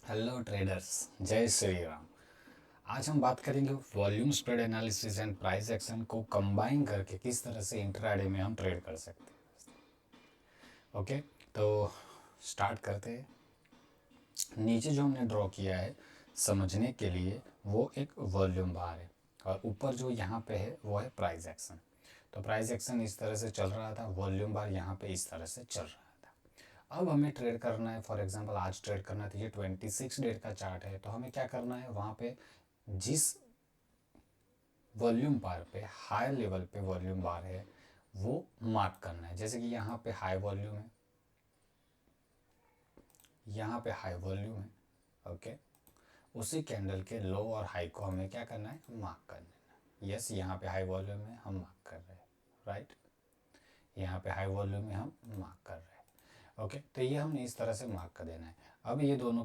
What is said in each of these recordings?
Hello traders, जय श्री राम। आज हम बात करेंगे volume spread analysis and price action को कंबाइन करके किस तरह से इंट्राडे में हम ट्रेड कर सकते हैं। ओके, तो स्टार्ट करते हैं। नीचे जो हमने ड्रॉ किया है समझने के लिए वो एक वॉल्यूम बार है और ऊपर जो यहाँ पे है वो है प्राइस एक्शन। तो प्राइस एक्शन इस तरह से चल रहा था, वॉल्यूम बार यहाँ पे इस तरह से चल रहा था। अब हमें ट्रेड करना है, फॉर एग्जांपल आज ट्रेड करना है तो ये 26 डेट का चार्ट है। तो हमें क्या करना है, वहाँ पे जिस वॉल्यूम बार पे हाई लेवल पे वॉल्यूम बार है वो मार्क करना है। जैसे कि यहाँ पे हाई वॉल्यूम है, यहाँ पे हाई वॉल्यूम है। ओके, उसी कैंडल के लो और हाई को हमें क्या करना है, मार्क करना है। यस, यहाँ पे हाई वॉल्यूम है, हम मार्क कर रहे हैं। राइट, यहाँ पे हाई वॉल्यूम में हम मार्क कर रहे हैं। ओके, तो ये हमने इस तरह से मार्क कर देना है। अब ये दोनों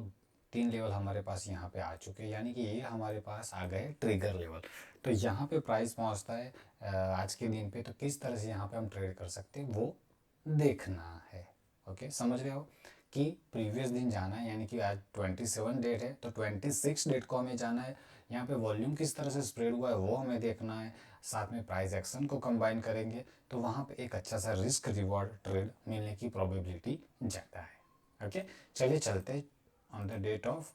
तीन लेवल हमारे पास यहाँ पे आ चुके हैं, यानी कि ये हमारे पास आ गए ट्रिगर लेवल। तो यहाँ पे प्राइस पहुँचता है आज के दिन पे, तो किस तरह से यहाँ पे हम ट्रेड कर सकते हैं वो देखना है। ओके, समझ रहे हो कि प्रीवियस दिन जाना है, यानी कि आज 27 डेट है तो 26 डेट को हमें जाना है। यहाँ पे वॉल्यूम किस तरह से स्प्रेड हुआ है वो हमें देखना है, साथ में प्राइस एक्शन को कंबाइन करेंगे तो वहाँ पे एक अच्छा सा रिस्क रिवॉर्ड ट्रेड मिलने की प्रोबेबिलिटी ज़्यादा है। ओके, चलिए चलते on the date of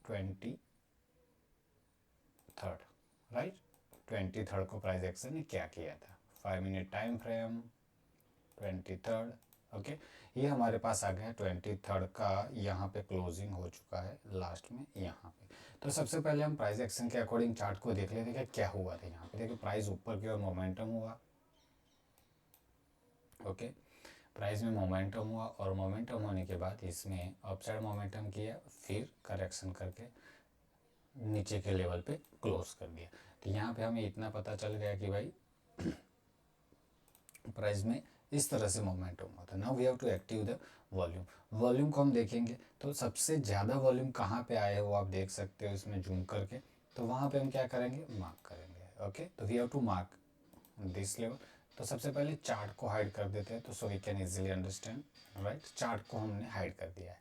23, right. 23 को प्राइस एक्शन ने क्या किया था, 5 मिनट टाइम फ्रेम, 23। ओके, ये हमारे पास आ गया 23 का, यहाँ पे क्लोजिंग हो चुका है लास्ट में यहाँ पे। तो सबसे पहले हम प्राइस एक्शन के अकॉर्डिंग चार्ट को देख लेते हैं कि क्या हुआ था। यहाँ पे देखिए प्राइस ऊपर की ओर मोमेंटम हुआ। ओके, प्राइस में मोमेंटम हुआ और मोमेंटम होने के बाद इसमें अपसाइड मोमेंटम किया, फिर करेक्शन करके नीचे के लेवल पे क्लोज कर दिया। तो यहाँ पे हमें इतना पता चल गया कि भाई प्राइस में इस तरह से मोमेंटम हुआ था। Now we have to active the volume. Volume को हम देखेंगे तो सबसे ज़्यादा वॉल्यूम कहाँ पे आए हो आप देख सकते हो इसमें जूम करके। तो वहाँ पे हम क्या करेंगे, मार्क करेंगे। ओके, तो we have to mark this level. तो सबसे पहले चार्ट को हाइड कर देते हैं तो so we can easily understand. Right, chart को हमने हाइड कर दिया है।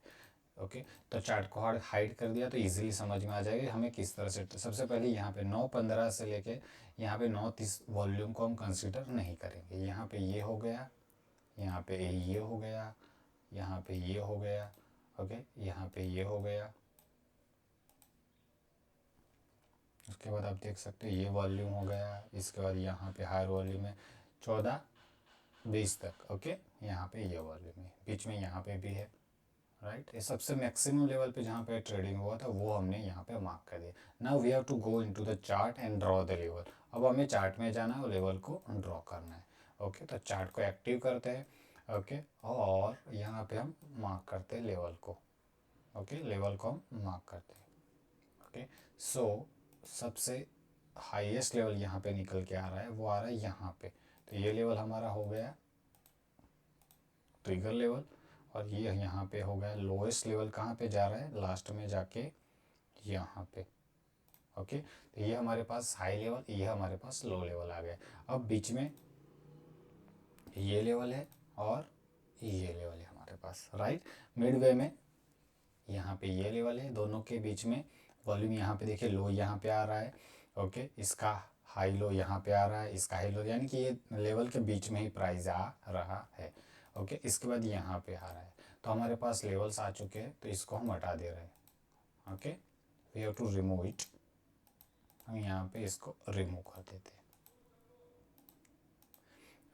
ओके, तो चार्ट को हाइड कर दिया तो इजीली समझ में आ जाएगा हमें किस तरह से। तो सबसे पहले यहाँ पे 9:15 से लेके यहाँ पे 9:30 वॉल्यूम को हम कंसीडर नहीं करेंगे। यहाँ पे ये हो गया, यहाँ पे ये हो गया, यहाँ पे ये हो गया। ओके, यहाँ पे ये हो गया। उसके बाद आप देख सकते हो ये वॉल्यूम हो गया। इसके बाद यहाँ पे हायर वॉल्यूम है 14-20 तक। ओके, यहाँ पे ये वॉल्यूम है, बीच में यहाँ पे भी है। राइट, ये सबसे मैक्सिमम लेवल पे जहाँ पे ट्रेडिंग हुआ था वो हमने यहाँ पे मार्क कर दिया। Now we have to go into the chart and draw the level. अब हमें चार्ट में जाना है और लेवल को ड्रॉ करना है। ओके, तो चार्ट को एक्टिव करते हैं। ओके, और यहाँ पे हम मार्क करते हैं लेवल को। ओके, लेवल को हम मार्क करते हैं। ओके, सो सबसे हाईएस्ट लेवल यहाँ पे निकल के आ रहा है, वो आ रहा है यहाँ पे। तो ये लेवल हमारा हो गया ट्रिगर लेवल, और ये यहाँ पे हो गया लोएस्ट लेवल। कहाँ पे जा रहा है, लास्ट में जाके यहाँ पे। ओके, तो ये हमारे पास हाई लेवल, ये हमारे पास लो लेवल आ गया। अब बीच में ये लेवल है और ये लेवल है हमारे पास। राइट, मिड वे में यहाँ पे ये लेवल है, दोनों के बीच में वॉल्यूम यहाँ पे देखिए लो यहाँ पे आ रहा है। ओके, इसका हाई लो यहाँ पे आ रहा है, इसका हाई लो, यानी कि ये लेवल के बीच में ही प्राइस आ रहा है। ओके, इसके बाद यहाँ पे आ रहा है। तो हमारे पास लेवल्स आ चुके हैं, तो इसको हम हटा दे रहे हैं। Okay, we have to remove it. हम यहाँ पे इसको रिमूव कर देते हैं।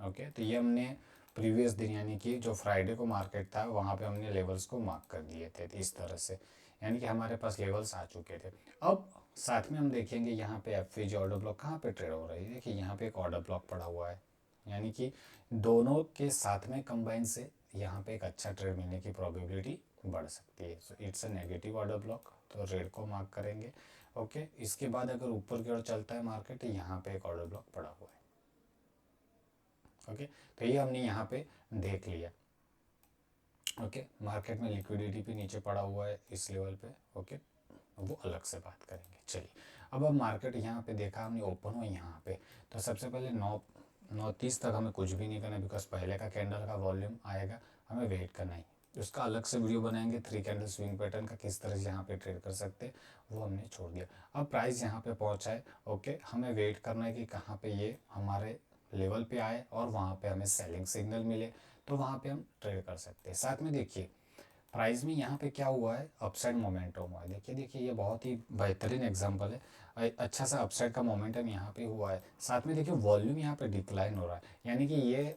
ओके, तो ये हमने प्रीवियस दिन यानी कि जो फ्राइडे को मार्केट था वहाँ पे हमने लेवल्स को मार्क कर दिए थे इस तरह से, यानी कि हमारे पास लेवल्स आ चुके थे। अब साथ में हम देखेंगे यहाँ पे एफ ऑर्डर ब्लॉक कहाँ पे ट्रेड हो रही है। देखिए यहाँ पे एक ऑर्डर ब्लॉक पड़ा हुआ है, यानी कि दोनों के साथ में कंबाइन से यहाँ पे एक अच्छा ट्रेड मिलने की प्रोबेबिलिटी बढ़ सकती है। So it's a negative order block, तो रेड को मार्क करेंगे। ओके, इसके बाद अगर ऊपर की ओर चलता है मार्केट तो यहाँ पे एक ऑर्डर ब्लॉक पड़ा हुआ है। ओके, तो ये हमने यहाँ पे देख लिया। ओके, मार्केट में लिक्विडिटी भी नीचे पड़ा हुआ है इस लेवल पे। ओके, वो अलग से बात करेंगे। चलिए, अब मार्केट यहाँ पे देखा हमने ओपन हो यहाँ पे, तो सबसे पहले 9:30 तक हमें कुछ भी नहीं करना, बिकॉज पहले का कैंडल का वॉल्यूम आएगा, हमें वेट करना ही। उसका अलग से वीडियो बनाएंगे, 3 कैंडल स्विंग पैटर्न का किस तरह से यहाँ पे ट्रेड कर सकते हैं, वो हमने छोड़ दिया। अब प्राइस यहाँ पे पहुँचा है, ओके, हमें वेट करना है कि कहाँ पे ये हमारे लेवल पे आए और वहाँ पे हमें सेलिंग सिग्नल मिले, तो वहाँ पे हम ट्रेड कर सकते हैं। साथ में देखिए प्राइस में यहाँ पे क्या हुआ है, अपसाइड मोमेंटम हुआ है। देखिए देखिए ये बहुत ही बेहतरीन एग्जांपल है, अच्छा सा अपसाइड का मोमेंटम यहाँ पे हुआ है। साथ में देखिए वॉल्यूम यहाँ पे डिक्लाइन हो रहा है, यानी कि ये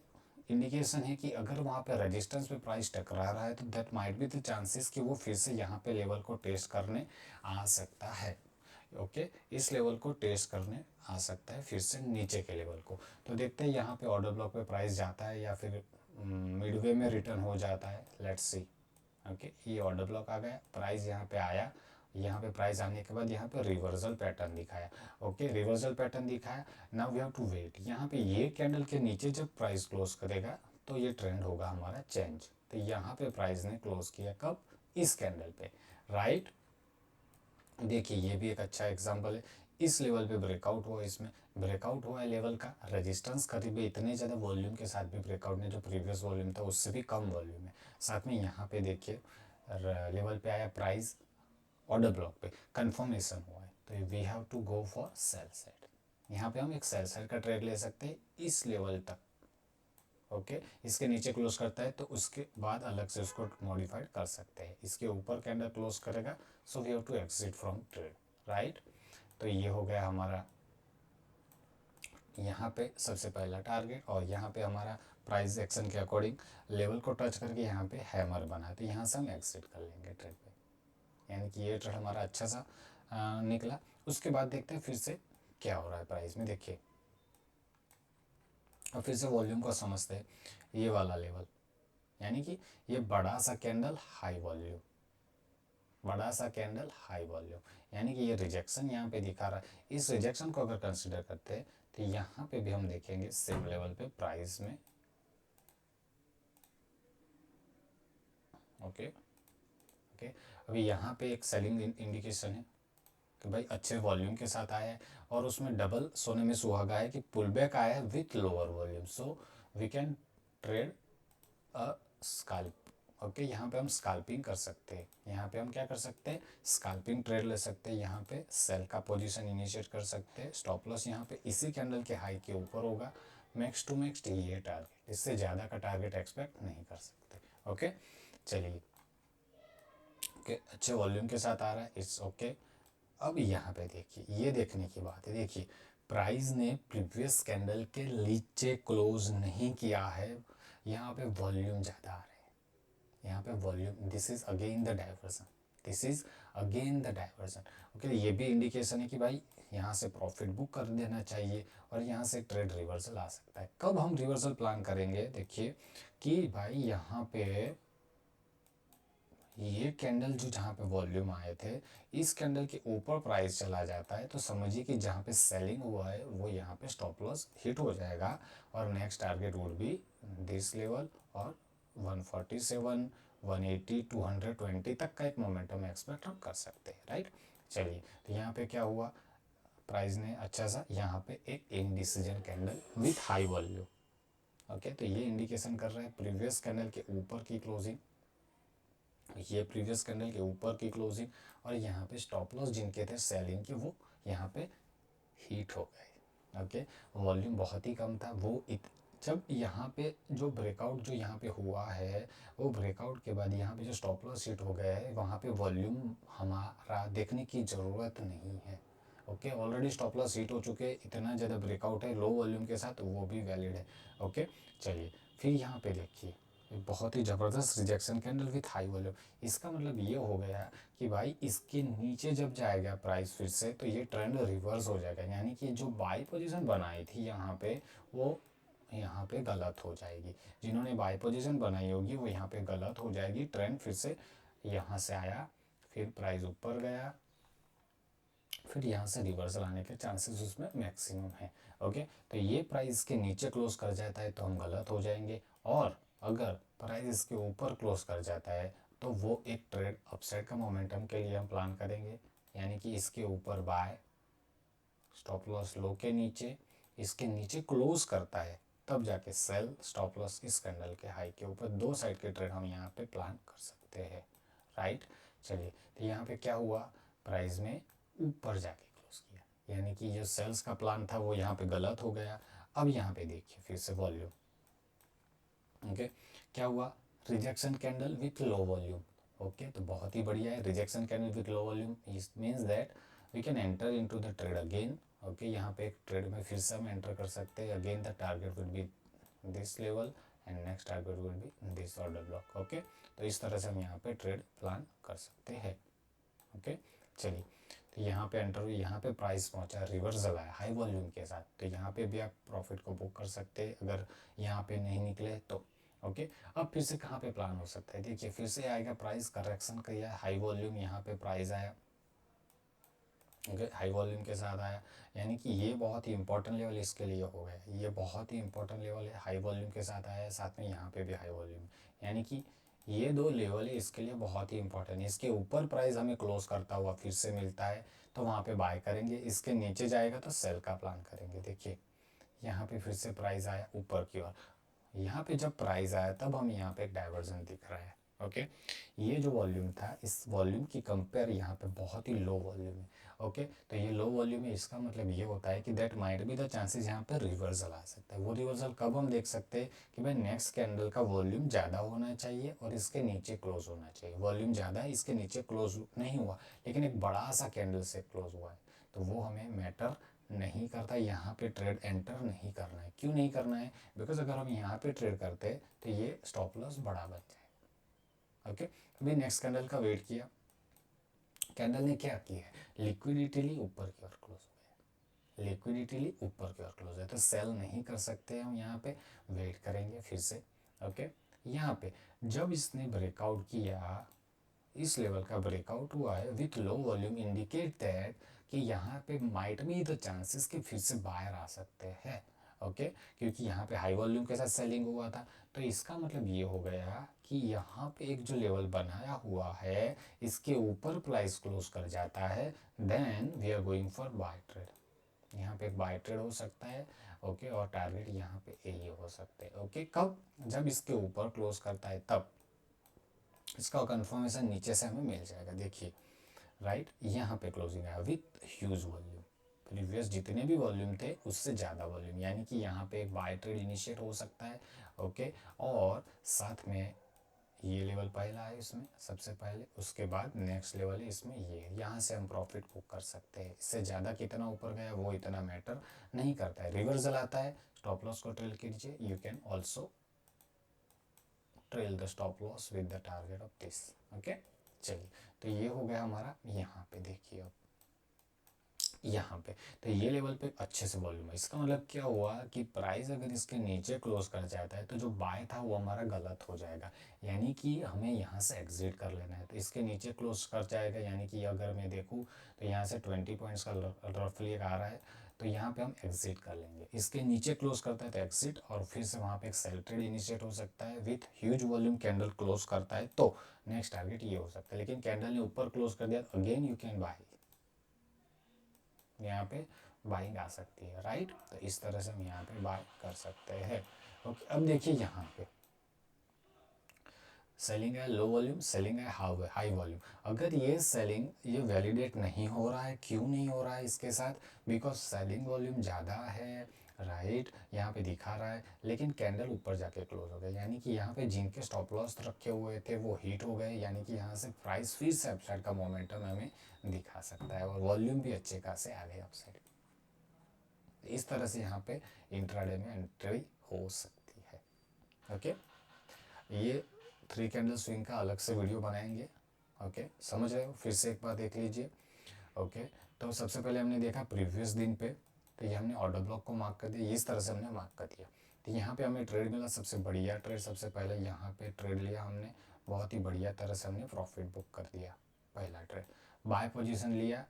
इंडिकेशन है कि अगर वहाँ पे रेजिस्टेंस पे प्राइस टकरा रहा है तो that might be the chances कि वो फिर से यहाँ पे लेवल को टेस्ट करने आ सकता है। ओके, इस लेवल को टेस्ट करने आ सकता है फिर से नीचे के लेवल को। तो देखते हैं यहाँ पे ऑर्डर ब्लॉक पे प्राइस जाता है या फिर मिडवे में रिटर्न हो जाता है। Let's see. ओके, ये ऑर्डर ब्लॉक आ गया, प्राइस यहाँ पे आया, यहाँ पे प्राइस आने के बाद यहाँ पे रिवर्सल पैटर्न दिखाया। ओके, रिवर्सल पैटर्न दिखाया। Now we have to wait, यहाँ पे ये कैंडल के नीचे जब प्राइस क्लोज करेगा तो ये ट्रेंड होगा हमारा चेंज। तो यहाँ पे प्राइस ने क्लोज किया कब, इस कैंडल पे, राइट। देखिए ये भी एक अच्छा एग्जांपल है, इस लेवल पे ब्रेकआउट हुआ, इसमें ब्रेकआउट हुआ है लेवल का, रेजिस्टेंस करीब इतने ज़्यादा वॉल्यूम के साथ भी ब्रेकआउट नहीं, जो प्रीवियस वॉल्यूम था उससे भी कम वॉल्यूम है। साथ में यहाँ पे देखिए लेवल पे आया प्राइस, ऑर्डर ब्लॉक पे कंफर्मेशन हुआ है, तो we have to go for sell side. यहाँ पे हम एक सेल साइड का ट्रेड ले सकते हैं इस लेवल तक। ओके, इसके नीचे क्लोज करता है तो उसके बाद अलग से उसको मॉडिफाइड कर सकते हैं। इसके ऊपर कैंडल क्लोज करेगा, so we have to exit from trade, right. तो ये हो गया हमारा यहाँ पे सबसे पहला टारगेट, और यहाँ पे हमारा प्राइस एक्शन के अकॉर्डिंग लेवल को टच करके यहाँ पे हैमर बना, तो यहाँ से हम एग्जिट कर लेंगे ट्रेड पे। यानी कि ये ट्रेड हमारा अच्छा सा निकला। उसके बाद देखते हैं फिर से क्या हो रहा है प्राइस में। देखिए अब फिर से वॉल्यूम को समझते हैं, ये वाला लेवल, यानी कि ये बड़ा सा कैंडल हाई वॉल्यूम, बड़ा सा कैंडल हाई वॉल्यूम, यानी कि ये रिजेक्शन यहाँ पे दिखा रहा है। इस रिजेक्शन को अगर कंसिडर करते हैं तो यहाँ पे भी हम देखेंगे सेम लेवल पे प्राइस में। ओके ओके, अभी यहाँ पे एक सेलिंग इंडिकेशन है कि भाई अच्छे वॉल्यूम के साथ आया है, और उसमें डबल सोने में सुहागा है कि पुल बैक आया है with lower volume, so we can trade a scalp. Okay, यहाँ पे हम स्कैल्पिंग कर सकते हैं, यहाँ पे हम क्या कर सकते हैं, स्कैल्पिंग ट्रेड ले सकते हैं। यहाँ पे सेल का पोजीशन इनिशिएट कर सकते हैं, स्टॉप लॉस यहाँ पे इसी कैंडल के हाई के ऊपर होगा, मैक्स टू मैक्स ये टारगेट, इससे ज़्यादा का टारगेट एक्सपेक्ट नहीं कर सकते। ओके चलिए, ओके अच्छे वॉल्यूम के साथ आ रहा है, इट्स ओके। अब यहाँ पे देखिए, ये देखने की बात है, देखिए प्राइस ने प्रीवियस कैंडल के नीचे क्लोज नहीं किया है, यहाँ पे वॉल्यूम ज़्यादा आ रहा है, यहाँ पे volume, this is again the diversion, this is again the diversion. Okay, ये भी इंडिकेशन है कि भाई यहाँ से प्रॉफिट बुक कर देना चाहिए और यहाँ से ट्रेड रिवर्सल आ सकता है। कब हम रिवर्सल प्लान करेंगे, देखिए कि भाई यहाँ पे ये कैंडल जो जहाँ पे वॉल्यूम आए थे, इस कैंडल के ऊपर प्राइस चला जाता है तो समझिए कि जहाँ पे सेलिंग हुआ है वो यहाँ पे स्टॉप लॉस हिट हो जाएगा, और next target would be this level, और 147, 180, 220 तक का एक मोमेंटम एक्सपेक्ट हम कर सकते हैं, राइट। चलिए, तो यहाँ पे क्या हुआ, प्राइस ने अच्छा सा यहाँ पे एक indecision candle with high volume. Okay, तो ये इंडिकेशन कर रहा है प्रीवियस कैंडल के ऊपर की क्लोजिंग, ये प्रीवियस कैंडल के ऊपर की क्लोजिंग, और यहाँ पे स्टॉप लॉस जिनके थे सेलिंग के, वो यहाँ पे हीट हो गए। ओके, वॉल्यूम बहुत ही कम था, वो जब यहाँ पे जो ब्रेकआउट जो यहाँ पे हुआ है, वो ब्रेकआउट के बाद यहाँ पे जो स्टॉप लॉस हिट हो गया है, वहाँ पे वॉल्यूम हमारा देखने की ज़रूरत नहीं है। Okay, already stop loss hit हो चुके, इतना ज़्यादा ब्रेकआउट है लो वॉल्यूम के साथ, वो भी वैलिड है। ओके चलिए, फिर यहाँ पे देखिए बहुत ही ज़बरदस्त rejection candle with high volume. इसका मतलब ये हो गया कि भाई इसके नीचे जब जाएगा प्राइस फिर से तो ये ट्रेंड रिवर्स हो जाएगा, यानी कि जो बाई पोजीशन बनाई थी यहाँ पे, वो यहाँ पे गलत हो जाएगी। जिन्होंने बाई पोजीशन बनाई होगी वो यहाँ पे गलत हो जाएगी, ट्रेंड फिर से यहाँ से आया, फिर प्राइस ऊपर गया, फिर यहाँ से रिवर्सल आने के चांसेस उसमें मैक्सिमम है। ओके, तो ये प्राइस के नीचे क्लोज कर जाता है तो हम गलत हो जाएंगे, और अगर प्राइस इसके ऊपर क्लोज कर जाता है तो वो एक ट्रेड अपसाइड का मोमेंटम के लिए हम प्लान करेंगे, यानी कि इसके ऊपर बाय, स्टॉप लॉस लो के नीचे, इसके नीचे क्लोज करता है तब जाके सेल स्टॉप लॉस इस कैंडल के हाई के ऊपर, दो साइड के ट्रेड हम यहाँ पे प्लान कर सकते हैं, राइट। चलिए, तो यहाँ पे क्या हुआ, प्राइस में ऊपर जाके क्लोज किया, यानी कि जो सेल्स का प्लान था वो यहाँ पे गलत हो गया। अब यहाँ पे देखिए फिर से वॉल्यूम, ओके, क्या हुआ, rejection candle with low volume. Okay, तो बहुत ही बढ़िया है, rejection candle with low volume means that we can enter into the trade again. Okay, यहाँ पे एक ट्रेड में फिर से हम एंटर कर सकते हैं। Again the target will be this level and next target will be this order block. Okay, तो इस तरह से हम यहाँ पे ट्रेड प्लान कर सकते हैं। ओके, चलिए, तो यहाँ पे एंटर हुई, यहाँ पे प्राइस पहुँचा, रिवर्सल आया हाई वॉल्यूम के साथ, तो यहाँ पे भी आप प्रॉफिट को बुक कर सकते हैं अगर यहाँ पे नहीं निकले तो। ओके, अब फिर से कहाँ पे प्लान हो सकता है, देखिए फिर से आएगा प्राइस करेक्शन किया, हाई वॉल्यूम यहाँ पे प्राइस आया। ओके, हाई वॉल्यूम के साथ आया, यानी कि ये बहुत ही इंपॉर्टेंट लेवल इसके लिए हो गया, ये बहुत ही इंपॉर्टेंट लेवल है, हाई वॉल्यूम के साथ आया, साथ में यहाँ पे भी हाई वॉल्यूम, यानी कि ये दो लेवल है इसके लिए बहुत ही इंपॉर्टेंट है। इसके ऊपर प्राइस हमें क्लोज करता हुआ फिर से मिलता है तो वहाँ पे बाय करेंगे, इसके नीचे जाएगा तो सेल का प्लान करेंगे। देखिए यहाँ पे फिर से प्राइस आया ऊपर की ओर, यहाँ पे जब प्राइस आया तब हम यहाँ पे एक डाइवर्जन दिख रहा है। ओके, ये जो वॉल्यूम था इस वॉल्यूम की कंपेयर यहाँ पे बहुत ही लो वॉल्यूम है। ओके, तो ये लो वॉल्यूम है, इसका मतलब ये होता है कि that might be the chances यहाँ पे रिवर्सल आ सकता है। वो रिवर्सल कब हम देख सकते हैं कि भाई नेक्स्ट कैंडल का वॉल्यूम ज़्यादा होना चाहिए और इसके नीचे क्लोज होना चाहिए। वॉल्यूम ज़्यादा है, इसके नीचे क्लोज नहीं हुआ, लेकिन एक बड़ा सा कैंडल से क्लोज हुआ है, तो वो हमें मैटर नहीं करता, यहाँ पे ट्रेड एंटर नहीं करना है। क्यों नहीं करना है, बिकॉज अगर हम यहाँ पे ट्रेड करते तो ये स्टॉप लॉस बड़ा बन जाए। ओके, अभी नेक्स्ट कैंडल का वेट किया, कैंडल ने क्या किया है, लिक्विडिटीली ऊपर की ओर क्लोज हो गया, लिक्विडिटीली ऊपर की ओर क्लोज है, तो सेल नहीं कर सकते हम, यहाँ पे वेट करेंगे फिर से। ओके, यहाँ पे जब इसने ब्रेकआउट किया, इस लेवल का ब्रेकआउट हुआ है with low volume, indicate that कि यहाँ पे माइट बी द चांसेस कि फिर से बायर आ सकते हैं। ओके, क्योंकि यहाँ पे हाई वॉल्यूम के साथ सेलिंग हुआ था, तो इसका मतलब ये हो गया कि यहाँ पे एक जो लेवल बनाया हुआ है इसके ऊपर प्राइस क्लोज कर जाता है, then we are going for buy trade. यहाँ पे एक बाय ट्रेड हो सकता है। ओके, और टारगेट यहाँ पे ये हो सकते हैं। ओके, कब, जब इसके ऊपर क्लोज करता है तब इसका कंफर्मेशन नीचे से हमें मिल जाएगा। देखिए राइट, यहाँ पे क्लोजिंग आया विथ ह्यूज वॉल्यूम, प्रीवियस जितने भी वॉल्यूम थे उससे ज़्यादा वॉल्यूम, यानी कि यहाँ पे एक बाय ट्रेड इनिशिएट हो सकता है। ओके, और साथ में ये लेवल पहला है इसमें सबसे पहले, उसके बाद नेक्स्ट लेवल है इसमें ये, यहाँ से हम प्रॉफिट बुक कर सकते हैं। इससे ज़्यादा कितना ऊपर गया वो इतना मैटर नहीं करता है। रिवर्सल आता है, स्टॉप लॉस को ट्रेल कीजिए, you can also trail the stop loss with the target of this. Okay, चलिए, तो ये हो गया हमारा। यहाँ पे देखिए अब यहाँ पे तो ये लेवल पे अच्छे से वॉल्यूम है, इसका मतलब क्या हुआ कि प्राइस अगर इसके नीचे क्लोज कर जाता है तो जो बाय था वो हमारा गलत हो जाएगा, यानी कि हमें यहाँ से एग्जिट कर लेना है। तो इसके नीचे क्लोज कर जाएगा, यानी कि अगर मैं देखूँ तो यहाँ से 20 पॉइंट्स का रफली एक आ रहा है, तो यहाँ पे हम एग्जिट कर लेंगे। इसके नीचे क्लोज करता है तो एग्जिट, और फिर से वहाँ पे एक सेल ट्रेड इनिशिएट हो सकता है with huge volume, candle close करता है तो नेक्स्ट टारगेट ये हो सकता है। लेकिन कैंडल ने ऊपर क्लोज कर दिया तो अगेन यू कैन बाय, यहाँ पे बाइंग आ सकती है, राइट। तो इस तरह से हम यहाँ पे बाय कर सकते हैं। ओके, अब देखिए यहाँ पे सेलिंग है लो वॉल्यूम, सेलिंग है हाई वॉल्यूम। अगर ये सेलिंग ये वैलिडेट नहीं हो रहा है, क्यों नहीं हो रहा है इसके साथ, बिकॉज सेलिंग वॉल्यूम ज़्यादा है, राइट, यहाँ पे दिखा रहा है, लेकिन कैंडल ऊपर जाके क्लोज हो गया, यानी कि यहाँ पे जिनके स्टॉप लॉस रखे हुए थे वो हिट हो गए, यानी कि यहाँ से प्राइस फिर से अपसाइड का मोमेंटम हमें दिखा सकता है, और वॉल्यूम भी अच्छे खासे आ गए अपसाइड। इस तरह से यहाँ पे इंट्राडे में एंट्री हो सकती है। ओके, ये 3 कैंडल स्विंग का अलग से वीडियो बनाएंगे। ओके, समझ रहे हो, फिर से एक बार देख लीजिए। ओके, तो सबसे पहले हमने देखा प्रीवियस दिन पे, तो ये हमने ऑर्डर ब्लॉक को मार्क कर दिया, इस तरह से हमने मार्क कर दिया। तो यहाँ पे हमें ट्रेड मिला, सबसे बढ़िया ट्रेड, सबसे पहले यहाँ पे ट्रेड लिया हमने, बहुत ही बढ़िया तरह से हमने प्रॉफिट बुक कर दिया। पहला ट्रेड बाय पोजीशन लिया,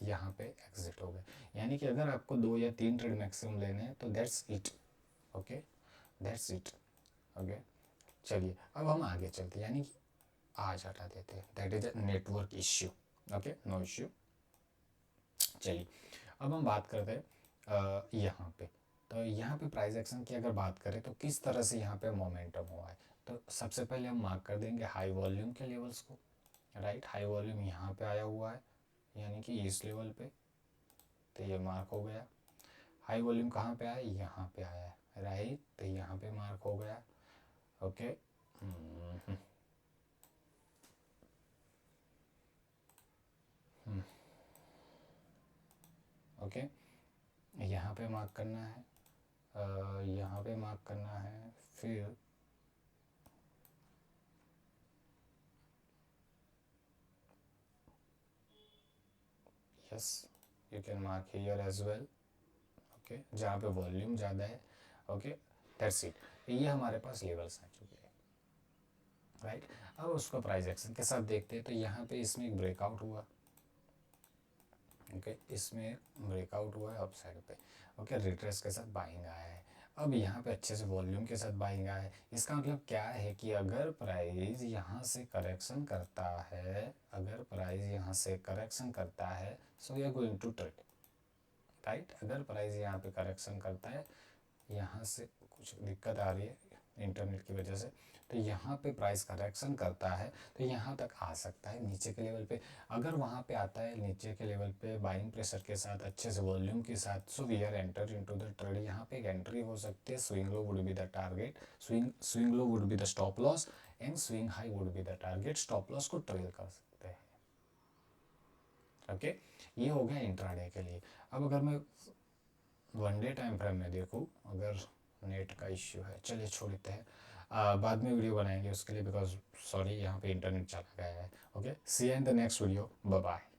यहाँ पे एग्जिट हो गए, यानी कि अगर आपको 2 या 3 ट्रेड मैक्सिमम लेने हैं तो that's it. Okay, that's it. Okay, चलिए अब हम आगे चलते हैं, यानी कि आज हटा देते हैं, that is a network issue. Okay, no issue. चलिए अब हम बात करते हैं यहाँ पे, तो यहाँ पे प्राइस एक्शन की अगर बात करें तो किस तरह से यहाँ पे मोमेंटम हुआ है, तो सबसे पहले हम मार्क कर देंगे हाई वॉल्यूम के लेवल्स को, राइट। हाई वॉल्यूम यहाँ पे आया हुआ है, यानी कि इस लेवल पे, तो ये मार्क हो गया। हाई वॉल्यूम कहाँ पे आया, यहाँ पे आया है, राइट, तो यहाँ पे मार्क हो गया। ओके, ओके, यहाँ पे मार्क करना है, यहाँ पे मार्क करना है, फिर yes you can mark here as well, okay, जहाँ पे वॉल्यूम ज़्यादा है। Okay, that's it. ये हमारे पास लेवल्स आ चुके हैं, राइट। अब उसको प्राइस एक्शन के साथ देखते हैं, तो यहाँ पे इसमें एक ब्रेकआउट हुआ, ओके, इसमें ब्रेकआउट हुआ है अप साइड पे, ओके, रिट्रेस के साथ बाइंग आया है। अब यहाँ पे अच्छे से वॉल्यूम के साथ बाइंग आया है। इसका मतलब क्या है कि अगर प्राइस यहाँ से करेक्शन करता है, अगर प्राइस यहाँ से करेक्शन करता है, so we are going to trade, right. अगर प्राइस यहाँ पे करेक्शन करता है, यहाँ से कुछ दिक्कत आ रही है इंटरनेट की वजह से, तो यहाँ पे प्राइस करेक्शन करता है तो यहाँ तक आ सकता है नीचे के लेवल पे। अगर वहाँ पे आता है नीचे के लेवल पे बाइंग प्रेशर के साथ, अच्छे से वॉल्यूम के साथ, so we are enter into the trade. यहाँ पे एक एंट्री हो सकती है, swing low would be the target, swing low would be the stop loss and swing high would be the target. Stop loss को trail कर सकते हैं, ओके। ये हो गया इंट्राडे के लिए। अब अगर मैं वन डे टाइम फ्रेम में देखूँ, अगर नेट का इश्यू है, चलिए छोड़ देते हैं, बाद में वीडियो बनाएंगे उसके लिए, बिकॉज सॉरी यहाँ पे इंटरनेट चला गया है। Okay, see you in the next video, bye bye.